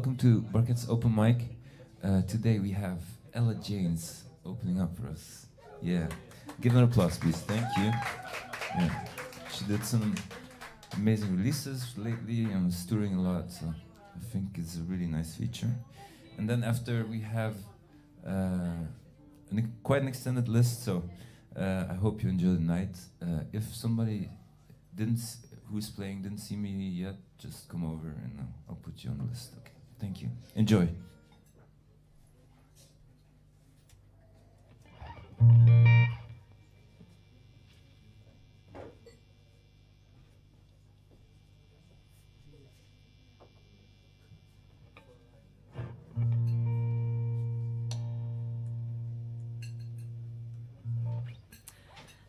welcome to Barkett's open mic. Today we have Ella Janes opening up for us. Yeah, give her an applause, please. Thank you. Yeah. She did some amazing releases lately and was touring a lot, so I think it's a really nice feature. And then after we have quite an extended list, so I hope you enjoy the night. If somebody who's playing didn't see me yet, just come over and I'll put you on the list. Okay, thank you. Enjoy.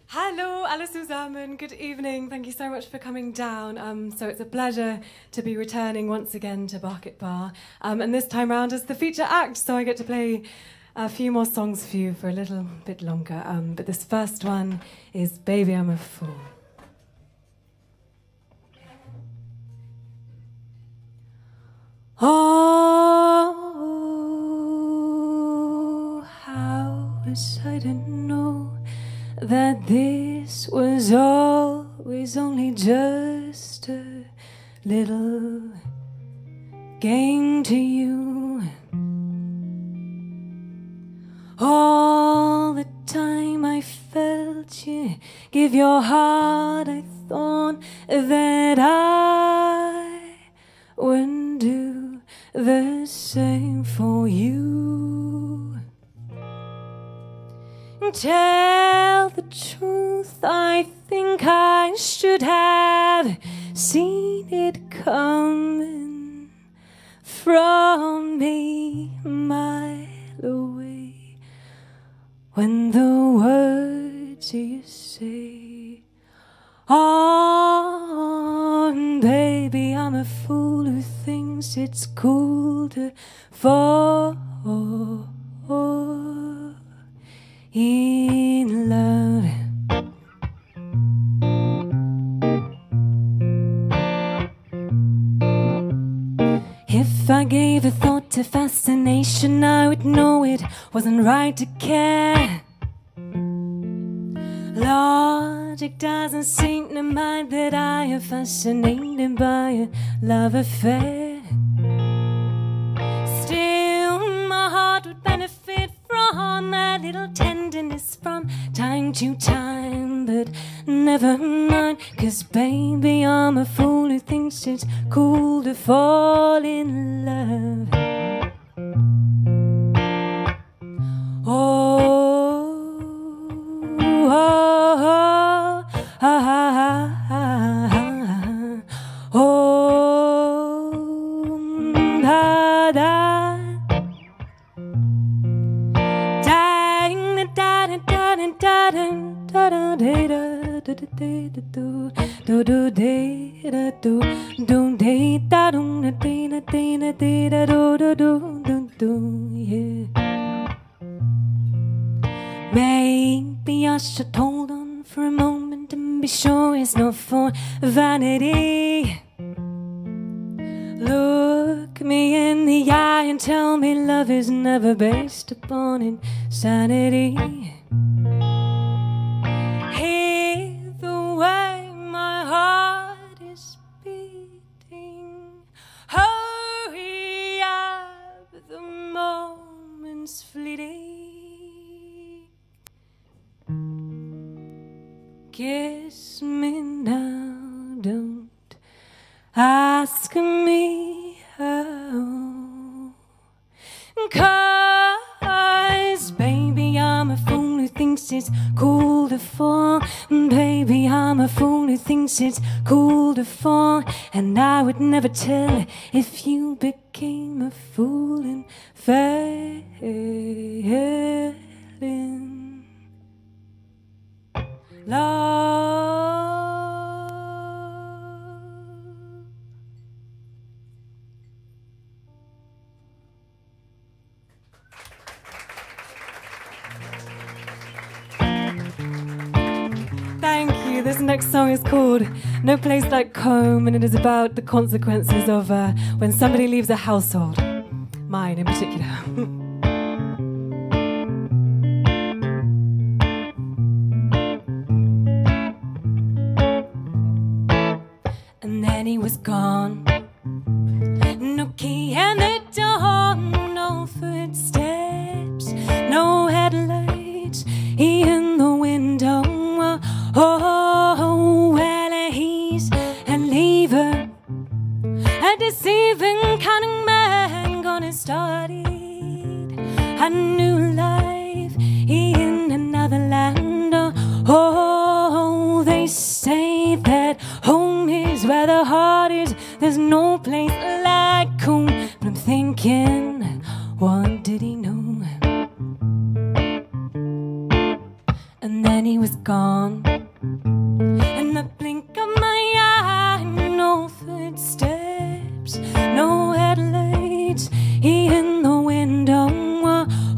Hello, alle zusammen. Good evening. Thank you so much for coming down. So it's a pleasure to be returning once again to Barkett Bar. And this time round as the feature act, so I get to play a few more songs for you for a little bit longer. But this first one is Baby, I'm a Fool. Oh, how wish I didn't know that this was always only just a little game to you. All the time I felt you give your heart, I thought that I would do the same for you. Tell the truth, I think I should have seen it coming from a mile away. When the words you say, oh, baby, I'm a fool who thinks it's cool to fall in love. If I gave a thought to fascination, I would know it wasn't right to care. Logic doesn't seem to mind that I am fascinated by a love affair. Still, my heart would benefit from that little tenderness from time to time. But never mind, 'cause baby, I'm a fool who thinks it's cool to fall in love. Oh, oh, oh, ah, ah, ah, oh, da, da. Maybe I should hold on for a moment and be sure it's not for vanity. Look me in the eye and tell me love is never based upon insanity. Hear the way my heart is beating. Hurry up, the moment's fleeting. Kiss me now, don't ask me how. 'Cause baby, I'm a fool who thinks it's cool to fall. Baby, I'm a fool who thinks it's cool to fall. And I would never tell if you became a fool and fell in love. Thank you. This next song is called No Place Like Home, and it is about the consequences of when somebody leaves a household. mine in particular. And then he was gone. No key and the door, no footsteps, no headlights in the window. Oh, well, he's a leaver, a deceiving, cunning man, gonna start it a new life in another land. Oh, they say that home is where the heart is. There's no place like home. But I'm thinking, what did he know? And then he was gone. In the blink of my eye, no footsteps, no headlights in the window.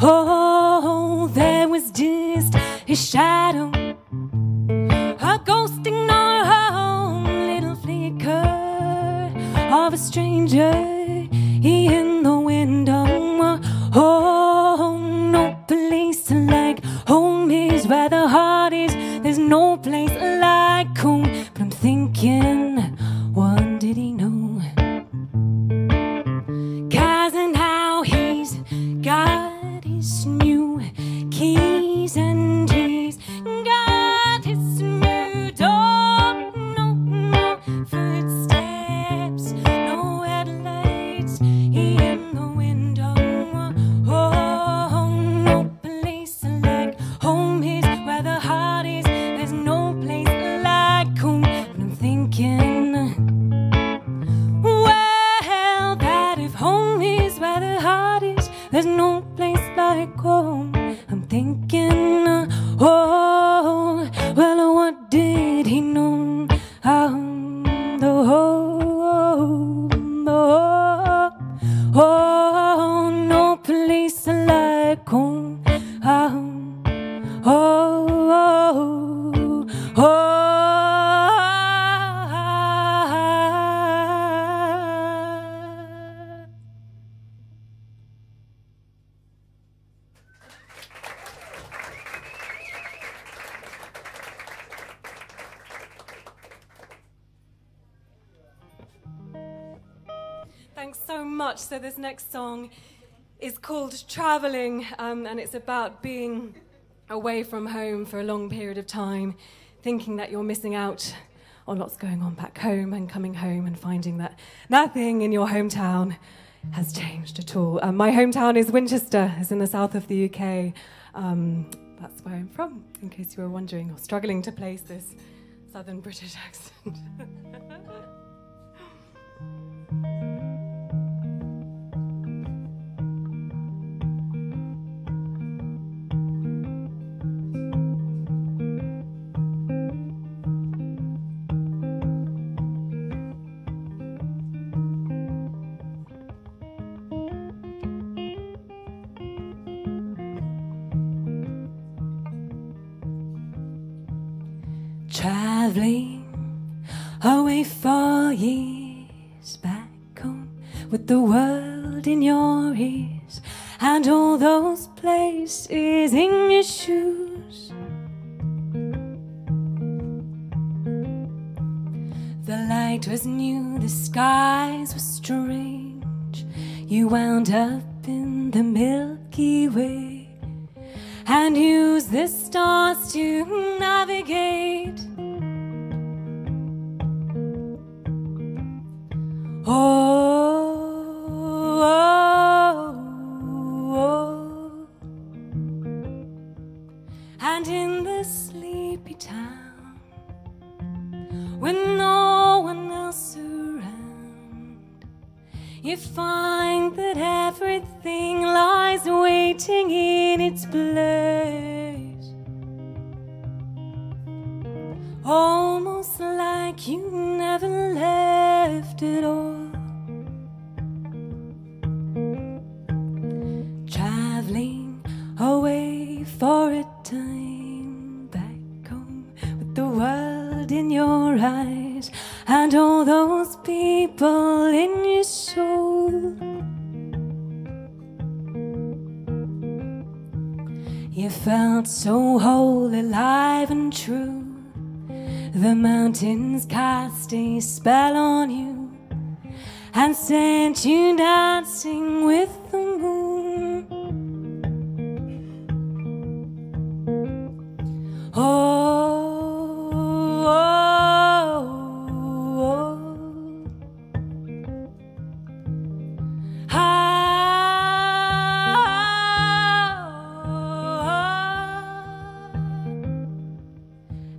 Oh, there was just a shadow, a ghosting our home, little flicker of a stranger in the window. Oh, no place like home is where the heart is. There's no place like home. But I'm thinking, what did he know? 'Cause and how he's got his new keys and he's got his new door. No footsteps, no headlights in the window. Oh, no place like home is where the heart is. There's no place like home. But I'm thinking, well, that if home is where the heart is, there's no place like home. I'm thinking, oh, well, what did he know? Oh, no place like home. Thanks so much. So this next song is called Traveling, and it's about being away from home for a long period of time, thinking that you're missing out on what's going on back home, and coming home and finding that nothing in your hometown has changed at all. My hometown is Winchester. It's in the south of the UK. That's where I'm from, in case you were wondering or struggling to place this southern British accent. Traveling away for years, back home with the world in your ears and all those places in your shoes. The light was new, the skies were strange. You wound up in the Milky Way and used the stars to navigate. And in the sleepy town, with no one else around, you find that everything lies waiting in its place, almost like you never left at all. Traveling away for a time, back home with the world in your eyes and all those people in your soul. You felt so whole, alive and true. The mountains cast a spell on you and sent you dancing with the moon. Oh, oh, oh.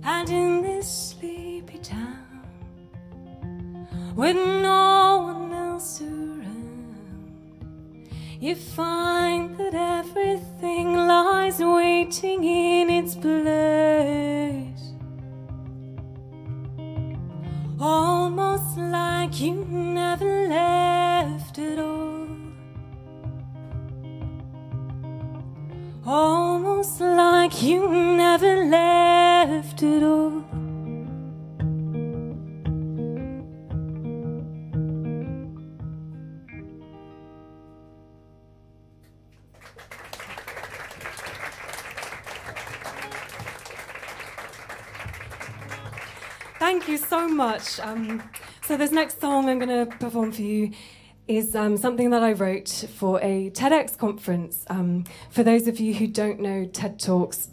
And in this sleepy town, with no one else around, you find that everything lies waiting in its place, almost like you never left at all, almost like you never left at all. Thank you so much. So this next song I'm going to perform for you is something that I wrote for a TEDx conference. For those of you who don't know TED Talks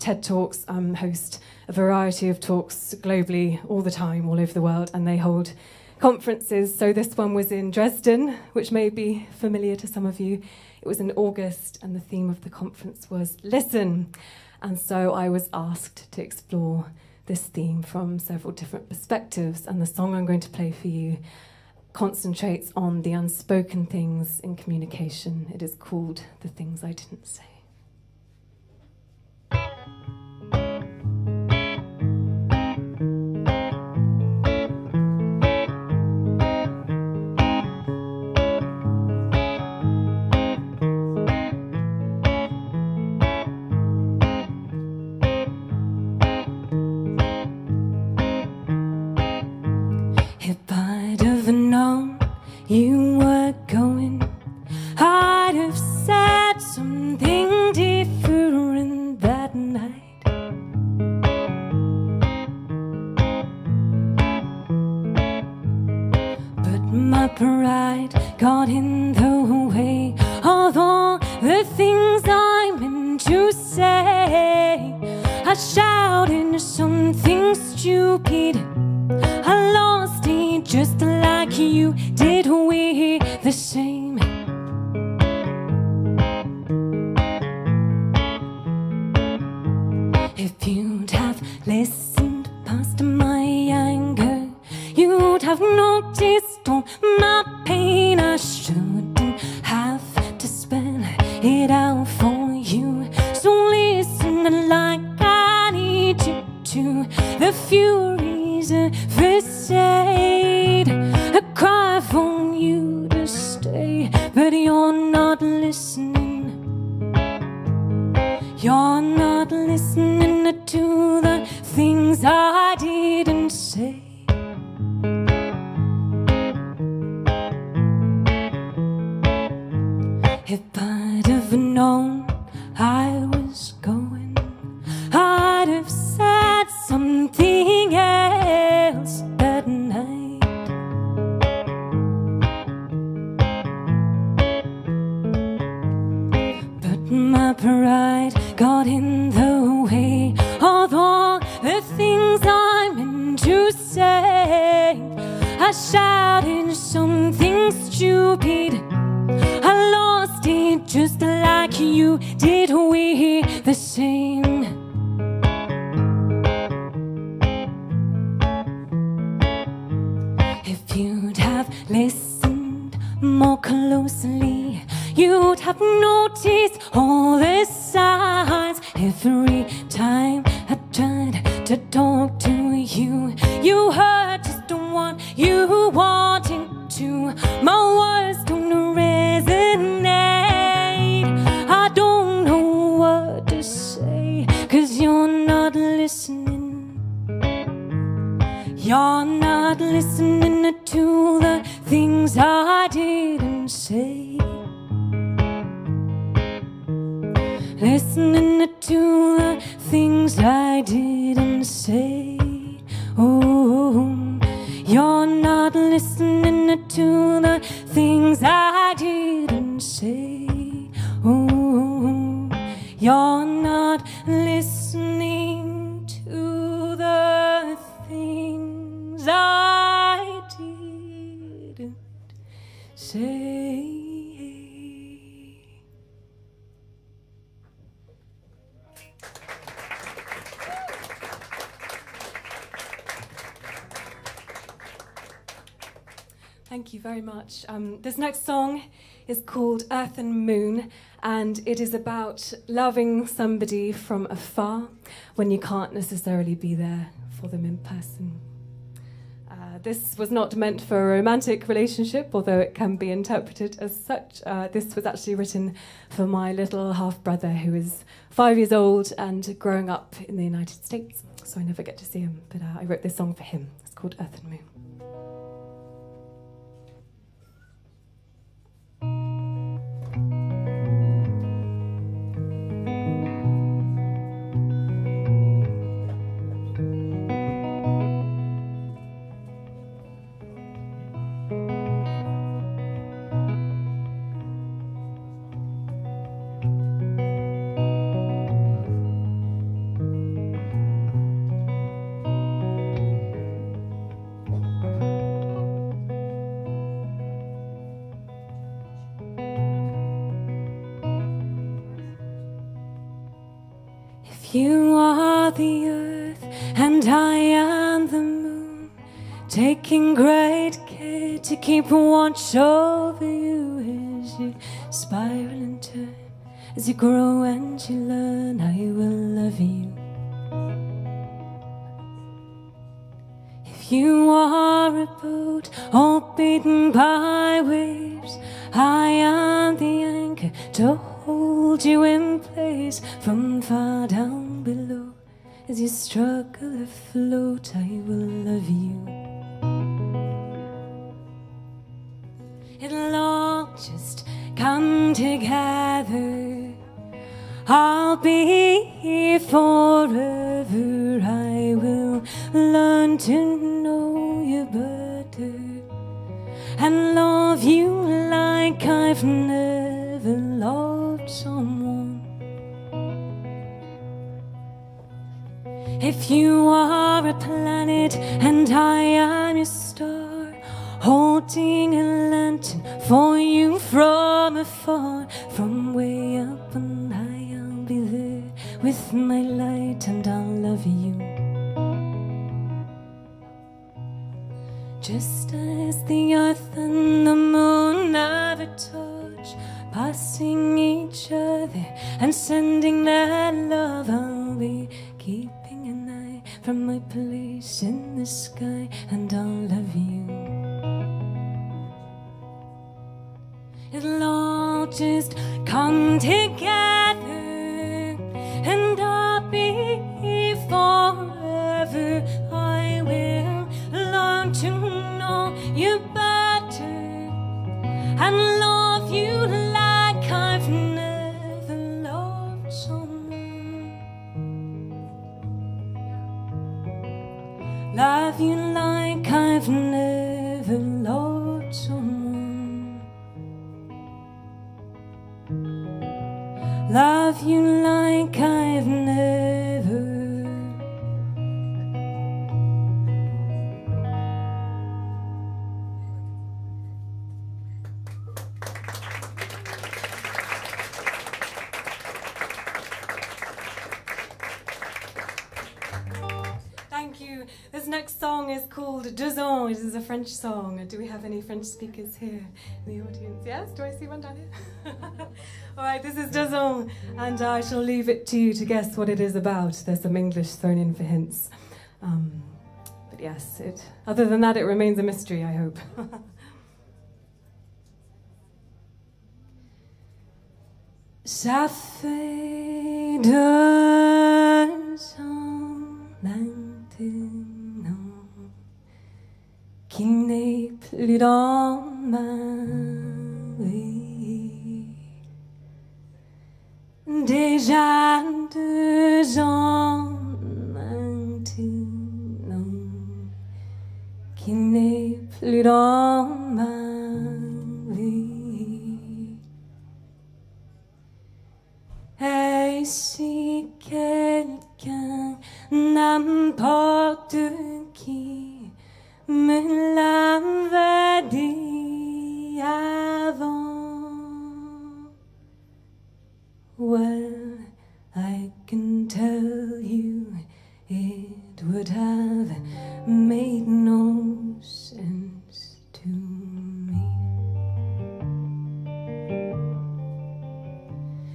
host a variety of talks globally all the time, all over the world, and they hold conferences. So this one was in Dresden, which may be familiar to some of you. It was in August, and the theme of the conference was Listen. And so I was asked to explore this theme from several different perspectives, and the song I'm going to play for you concentrates on the unspoken things in communication. It is called The Things I Didn't Say. If I'd have known you were going, I'd have said something different that night. But my pride got in the way of all the things I meant to say. I shouted something stupid, I lost it just like you did. We're the same. If you'd have listened past my anger, you'd have noticed all my pain. I shouldn't have to spell it out for you, so listen like I need you to. The furies of facade, a cry for you to stay, but you're not listening. You're not listening to the things I didn't say. If I'd have known I was going, I'd have said something else that night. But my pride got in the way of all the things I meant to say. I shouted something stupid, I lost it just like you did. We're the same. If you'd have listened more closely, you'd have noticed all the signs. Every time I tried to talk to you, you heard just what you wanted to. My words don't resonate. I don't know what to say, 'cause you're not listening. You're not listening to the things I didn't say. Listening to I didn't say. Oh, you're not listening to the things I didn't say. Oh, you're not listening to the things I didn't say. Thank you very much. This next song is called Earth and Moon, and it is about loving somebody from afar when you can't necessarily be there for them in person. This was not meant for a romantic relationship, although it can be interpreted as such. This was actually written for my little half-brother who is 5 years old and growing up in the United States, so I never get to see him, but I wrote this song for him. It's called Earth and Moon. You are the earth and I am the moon, taking great care to keep watch over you as you spiral and turn. As you grow and you learn, I will love you. If you are a boat all beaten by waves, I am the anchor to hold you in place from far down below. As you struggle afloat, I will love you. It'll all just come together. I'll be here forever. I will learn to know you better and love you like I've never loved someone. If you are a planet and I am a star, holding a lantern for you from afar, from way up and high, I'll be there with my light and I'll love you. Just as the earth and the moon never touch, passing each other and sending their love, I'll be keeping an eye from my place in the sky and I'll love you. It'll all just come together and I'll be here forever. I will learn to know you better and love you like I've never loved someone. Love you like I've never loved someone. Love you like I've never. Thank you. This next song is called Deux Ans. It is a French song. Do we have any French speakers here in the audience? Yes? Do I see one down here? All right, this is Deux Ans, and I shall leave it to you to guess what it is about. There's some English thrown in for hints. But yes, other than that, it remains a mystery, I hope. Ça fait 2 ans maintenant qu'il n'est plus dans ma vie. Déjà 2 ans plus dans ma vie. Et si quelqu'un, n'importe qui, me l'avait dit avant, well, I can tell you it would have made no sense to me.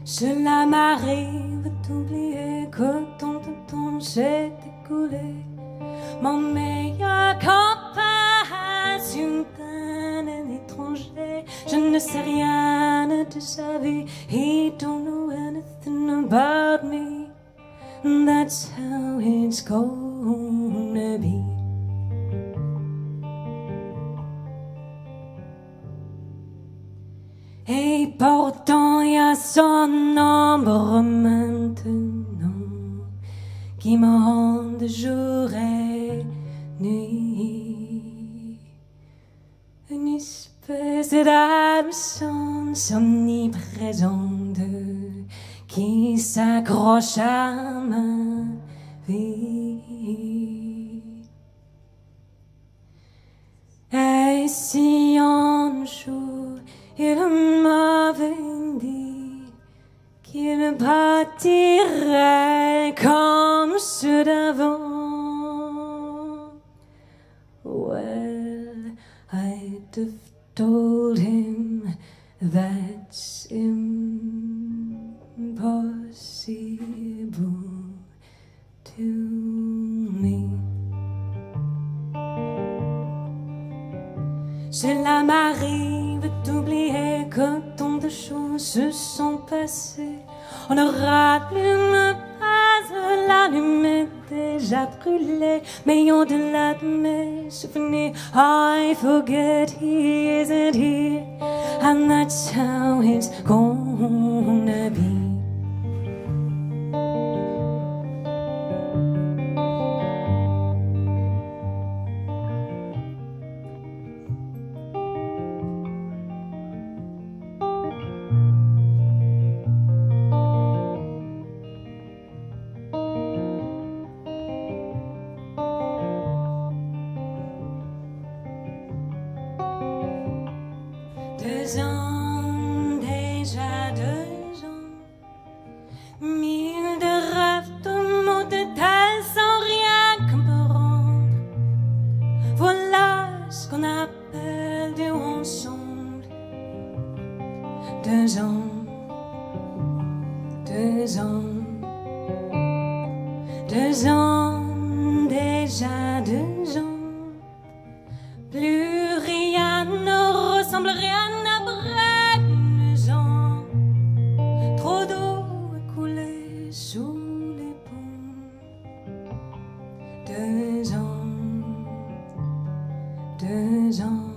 Cela m'arrive d'oublier que tant de temps s'est écoulé. Mon meilleur compagnon d'un étranger. Je ne sais rien de sa vie. He don't know anything about me. That's how it's gonna be. Et pourtant il y a son ombre maintenant qui me hante jour et nuit. Une espèce d'absence omniprésente qui s'accroche à ma vie. Et si un jour il m'avait dit qu'il partirait comme ceux d'avant, well, I'd have told him that's impossible to me. Cela m'arrive d'oublier que tant de choses se sont passées. On ne rallume pas, l'allumette déjà brûlée. Mais au-delà de mes souvenirs, I forget he isn't here. And that's how it's gonna be. Deux ans, déjà 2 ans, mille de rêves, de mots, de tels sans rien comprendre. Voilà ce qu'on appelle du ensemble. 2 ans, 2 ans, 2 ans, déjà 2 ans. Plus rien ne ressemble, rien n'abrège 2 ans. Trop d'eau écoulée sous les ponts. 2 ans, 2 ans.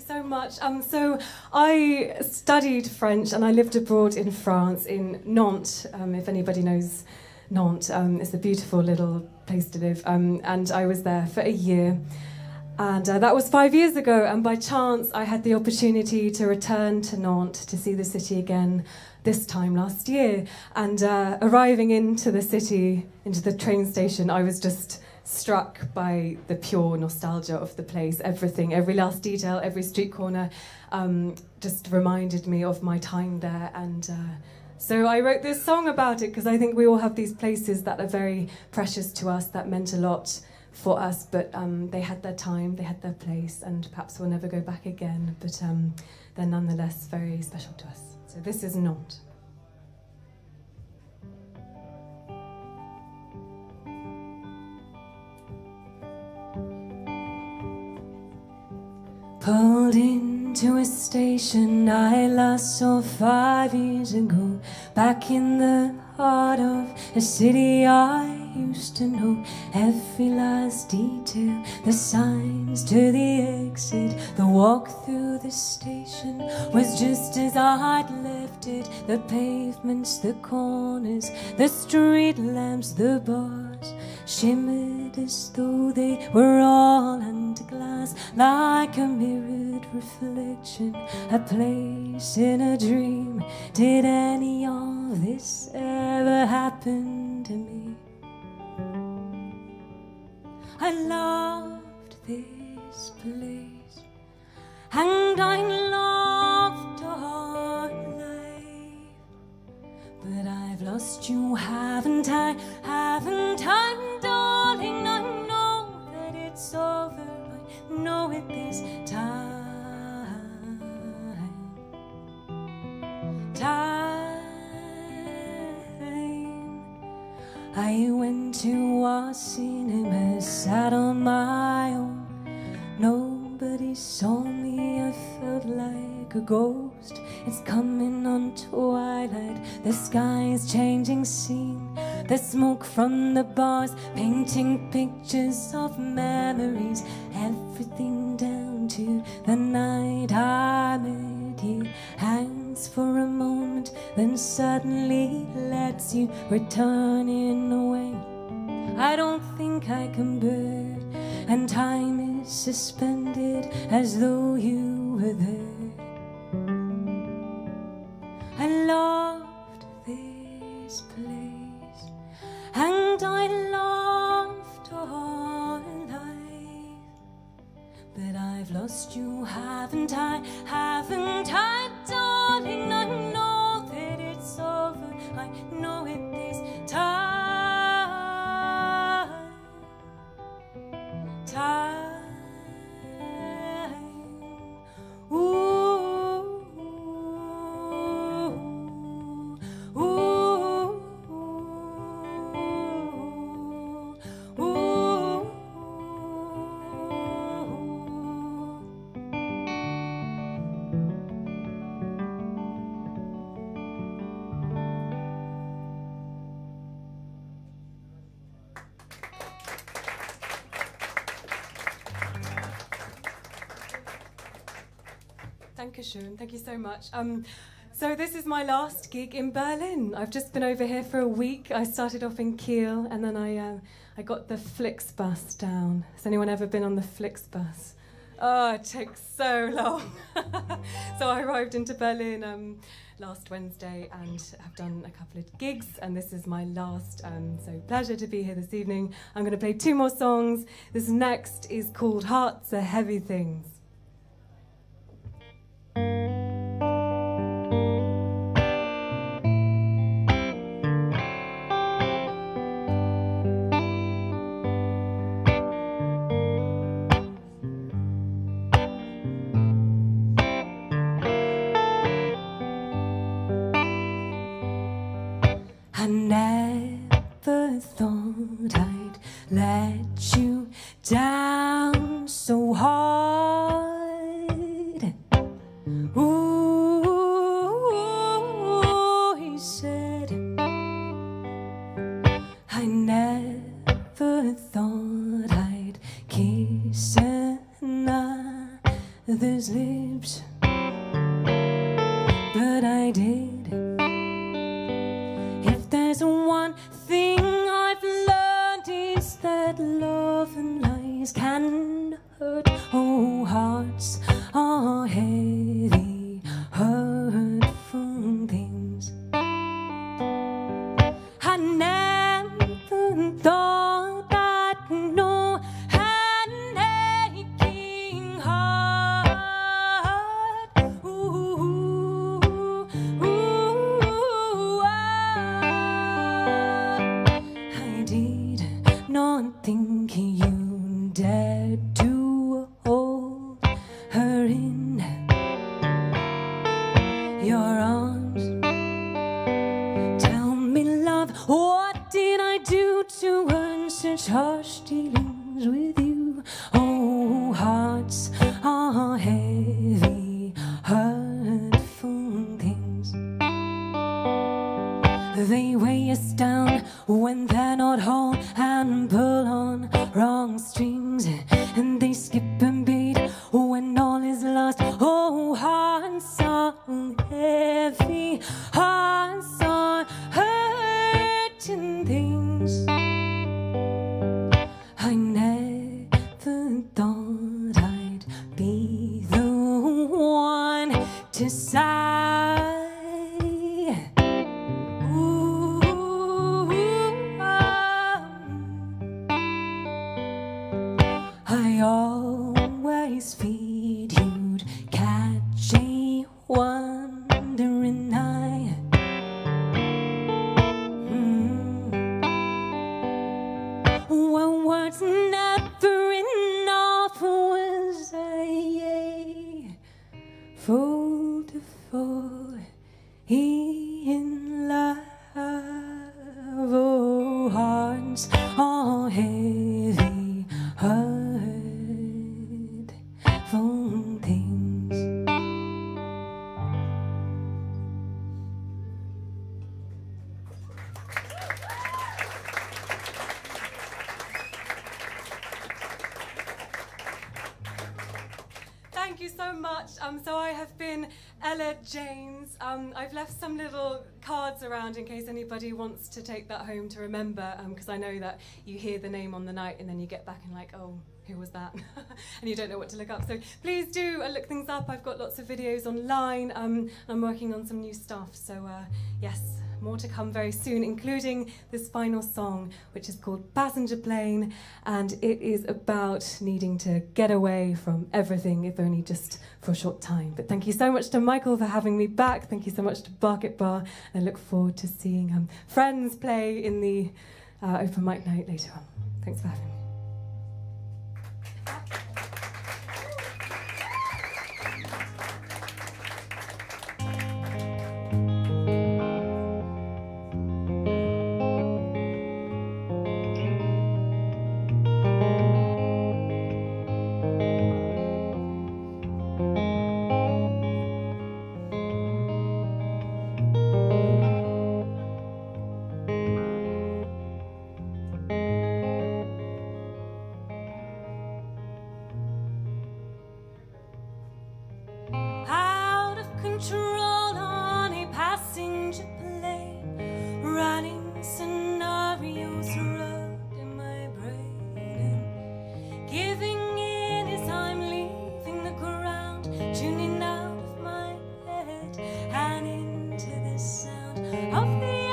So much. So I studied French and I lived abroad in France, in Nantes, if anybody knows Nantes. It's a beautiful little place to live. And I was there for a year. And that was 5 years ago. And by chance, I had the opportunity to return to Nantes to see the city again this time last year. And arriving into the city, into the train station, I was just struck by the pure nostalgia of the place. Everything, every last detail, every street corner just reminded me of my time there. And so I wrote this song about it because I think we all have these places that are very precious to us, that meant a lot for us, but they had their time, they had their place, and perhaps we'll never go back again, but they're nonetheless very special to us. So this is Nantes. Pulled into a station I last saw 5 years ago, back in the part of a city I used to know. Every last detail, the signs to the exit, the walk through the station was just as I'd left it. The pavements, the corners, the street lamps, the bars shimmered as though they were all under glass, like a mirrored reflection, a place in a dream. Did any of this ever happen to me? I loved this place, and I loved our life, but I've lost you, haven't I? Haven't I, darling? I know that it's over, I know it this time. I went to a cinema, sat on my own. Nobody saw me, I felt like a ghost. It's coming on twilight, the sky's changing scene. The smoke from the bars painting pictures of memories. Everything down to the night I met you. Hangs for a moment, then suddenly lets you returning away. I don't think I can bear it, and time is suspended as though you were there. I loved this place, and I loved our life, but I've lost you, haven't I? Haven't I, darling? I know that it's over, I know it this time. Dankeschön, thank you so much. So this is my last gig in Berlin. I've just been over here for a week. I started off in Kiel, and then I got the Flixbus down. Has anyone ever been on the Flixbus? Oh, it takes so long. So I arrived into Berlin last Wednesday and have done a couple of gigs, and this is my last, so pleasure to be here this evening. I'm going to play 2 more songs. This next is called Hearts Are Heavy Things. I never thought I'd let you down so hard. Ooh, he said, I never thought I'd kiss another's lips, but I did. There's one thing I've learned, is that love and lies can hurt. Oh, hearts are heavy, hurtful things. I never thought I'd know an aching heart. Ooh, I did not think you dared to hold her in your arms. Tell me, love, what did I do to earn such harsh dealings with you? Oh, hearts are heavy, hurtful things. They weigh as to sigh. Ooh, I always feared you'd catch a wandering eye. Well, what's never enough was a fool to fall in love. Oh, hearts are heavy, hurtful things. Thank you so much. So I have been Ella James. I've left some little cards around in case anybody wants to take that home to remember, because I know that you hear the name on the night and then you get back and like, oh, who was that? And you don't know what to look up. So please do look things up. I've got lots of videos online. I'm working on some new stuff. So yes, more to come very soon, including this final song, which is called Passenger Plane, and it is about needing to get away from everything, if only just for a short time. But thank you so much to Michael for having me back. Thank you so much to Barkett Bar, and I look forward to seeing friends play in the open mic night later on. Thanks for having me. Control on a passenger plane, running scenarios around in my brain, and giving in as I'm leaving the ground, tuning out of my head and into the sound of the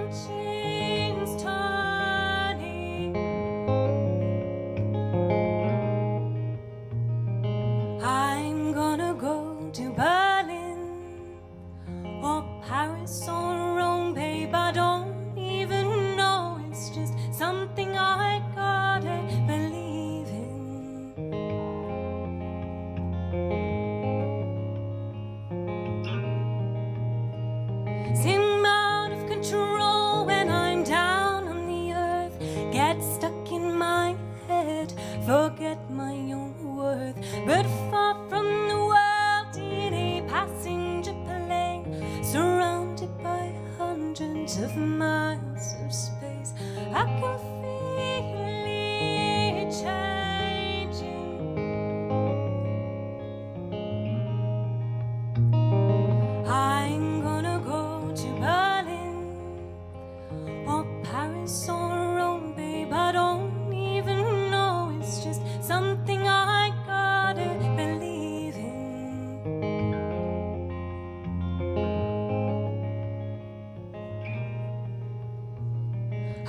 engines turning. I'm gonna go to Paris or Rome, babe, I don't even know. It's just something I gotta believe in. Seem out of control when I'm down on the earth, get stuck in my head, forget my own worth, but far from the world in a passenger plane, surrounded by hundreds of miles of space, I can feel it changing. I'm gonna go to Berlin or Paris or Rome, babe, I don't even know. It's just something I gotta believe in.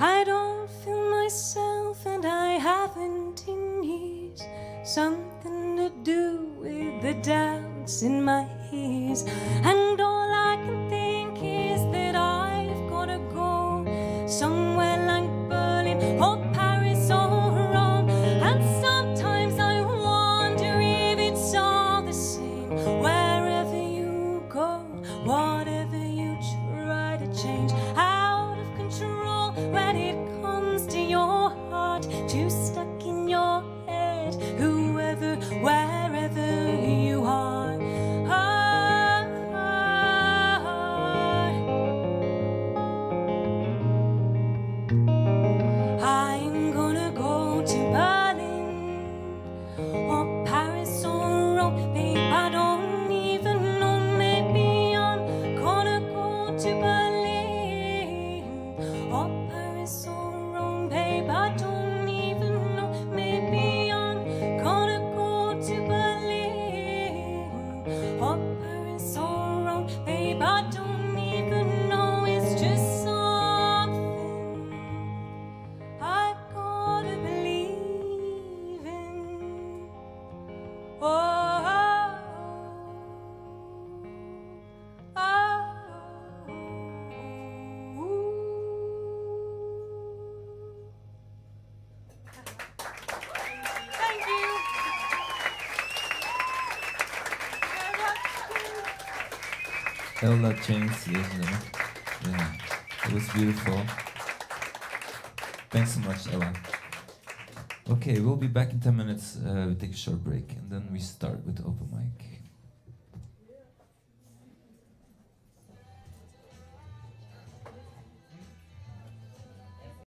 I don't feel myself, and I haven't in years. Something to do with the doubts in my ears, and all I can think is that I've gotta go somewhere like Berlin or Paris or Rome. And sometimes I wonder if it's all the same wherever you go, whatever you try to change. Out of control when it comes to your heart, too stuck in your head, whoever, wherever you are. Ella James, yeah, it was beautiful. Thanks so much, Ella. Okay, we'll be back in 10 minutes. We take a short break and then we start with the open mic.